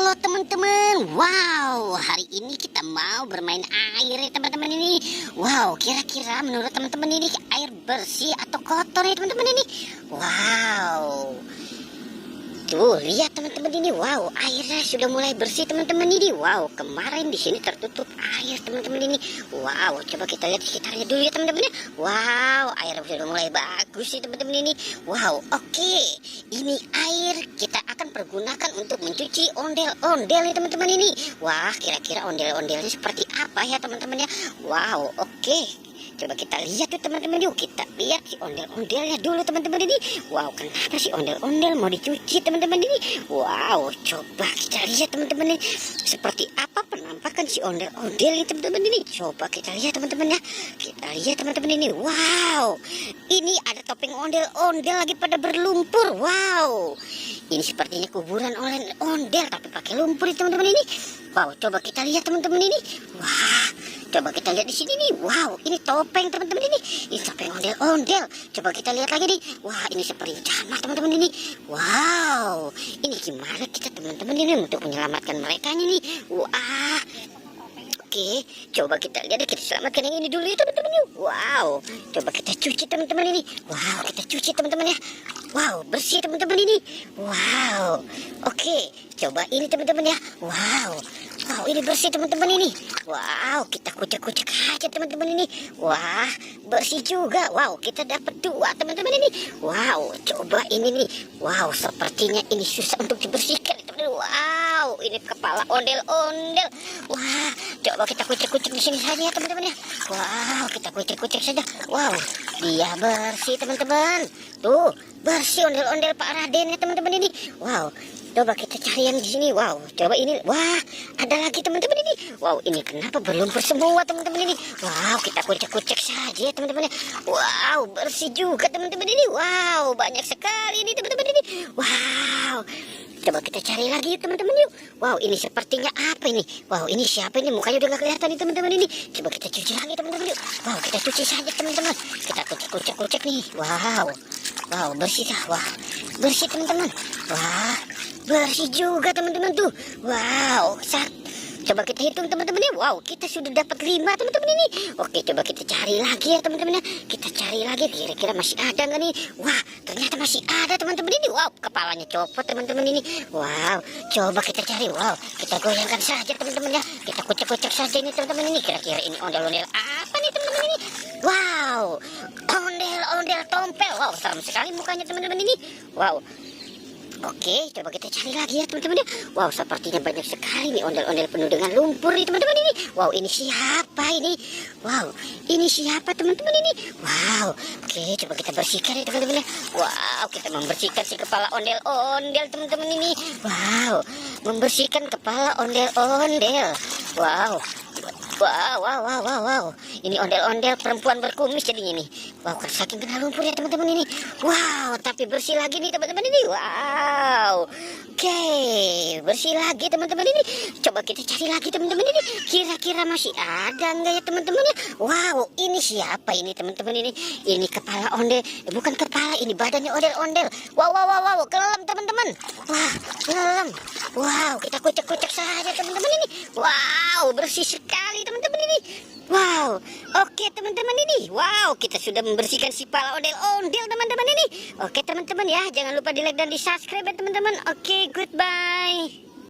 Halo teman-teman, wow, hari ini kita mau bermain air ya teman-teman ini. Wow, kira-kira menurut teman-teman ini air bersih atau kotor ya teman-teman ini? Wow, tuh lihat teman-teman ini, wow, airnya sudah mulai bersih teman-teman ini. Wow, kemarin di sini tertutup air teman-teman ini. Wow, coba kita lihat sekitarnya dulu ya teman-teman ya. Wow, air sudah mulai bagus sih teman-teman ini. Wow, oke. Ini air kita akan pergunakan untuk mencuci ondel-ondel ya teman-teman ini. Wah, kira-kira ondel-ondelnya seperti apa ya teman-teman ya? Wow, oke. Coba kita lihat tuh teman-teman yuk. Kita lihat si ondel-ondelnya dulu teman-teman ini. Wow, kenapa si ondel-ondel mau dicuci teman-teman ini? Wow, coba kita lihat teman-teman ini. Seperti apa penampakan si ondel-ondel ini teman-teman ini? Coba kita lihat teman-teman ya. Kita lihat teman-teman ini. Wow, ini ada topeng ondel-ondel lagi pada berlumpur. Wow, ini sepertinya kuburan ondel tapi pakai lumpur ya teman-teman ini. Wow, coba kita lihat teman-teman ini. Wah, coba kita lihat di sini nih. Wow, ini topeng teman-teman ini. Ini topeng ondel-ondel. Coba kita lihat lagi nih. Wah, ini seperti jamah teman-teman ini. Wow, ini gimana kita teman-teman ini untuk menyelamatkan mereka nih. Wah, oke, coba kita lihat, kita selamatkan yang ini dulu ya teman-teman yuk. Wow, coba kita cuci teman-teman ini. Wow, kita cuci teman-teman ya. Wow, bersih teman-teman ini. Wow, oke, coba ini teman-teman ya. Wow, wow, ini bersih teman-teman ini. Wow, kita kucek-kucek aja teman-teman ini. Wah, bersih juga. Wow, kita dapat 2 teman-teman ini. Wow, coba ini nih. Wow, sepertinya ini susah untuk dibersihkan teman-teman. Wow, ini kepala ondel-ondel. Wah, coba kita kucek-kucek di sini saja ya teman-teman ya. Wow, kita kucek-kucek saja. Wow, dia bersih teman-teman. Tuh, bersih ondel-ondel Pak Raden ya teman-teman ini. Wow, coba kita cari yang di sini. Wow, coba ini. Wah, ada lagi teman-teman ini. Wow, ini kenapa berlumpur semua teman-teman ini? Wow, kita kucek-kucek saja teman-teman ya. Wow, bersih juga teman-teman ini. Wow, banyak sekali ini teman-teman ini. Wow, coba kita cari lagi teman-teman yuk. Wow, ini sepertinya apa ini? Wow, ini siapa ini? Mukanya udah gak kelihatan nih teman-teman ini. Coba kita cuci lagi teman-teman yuk. Wow, kita cuci saja teman-teman. Kita kucek-kucek nih. Wow, wow, bersih dah. Wah, bersih teman-teman. Wah, bersih juga teman-teman tuh. Wow, coba kita hitung teman-teman ya. Wow, kita sudah dapat 5 teman-teman ini. Oke, coba kita cari lagi ya teman-teman ya. Kita cari lagi, kira-kira masih ada nggak nih? Wah, ternyata masih ada teman-teman ini. Wow, kepalanya copot teman-teman ini. Wow, coba kita cari. Wow, kita goyangkan saja teman-teman ya. Kita kucek-kucek saja ini teman-teman ini. Kira-kira ini ondel-ondel apa nih teman-teman ini? Wow, ondel-ondel tompel. Wow, serem sekali mukanya teman-teman ini. Wow, oke, coba kita cari lagi ya teman-teman ya. Wow, sepertinya banyak sekali nih ondel-ondel penuh dengan lumpur nih teman-teman ini. Wow, ini siapa ini? Wow, ini siapa teman-teman ini? Wow, oke, coba kita bersihkan ya teman-teman ya. Wow, kita membersihkan si kepala ondel-ondel teman-teman ini. Wow, membersihkan kepala ondel-ondel. Wow, wow. Ini ondel-ondel perempuan berkumis jadinya nih. Wow, saking kena lumpur ya teman-teman ini. Wow, tapi bersih lagi nih teman-teman ini. Wow, oke, bersih lagi teman-teman ini. Coba kita cari lagi teman-teman ini. Kira-kira masih ada nggak ya teman-teman ya? Wow, ini siapa ini teman-teman ini? Ini kepala ondel, bukan kepala, ini badannya ondel-ondel. Wow, kelam teman-teman. Wah, kelam. Wow, kita kucek-kucek saja teman-teman ini. Wow, bersih sekali teman-teman ini. Wow, oke teman-teman ini. Wow, kita sudah membersihkan si kepala ondel-ondel teman-teman ini. Oke teman-teman ya, jangan lupa di like dan di subscribe ya teman-teman. Oke, goodbye.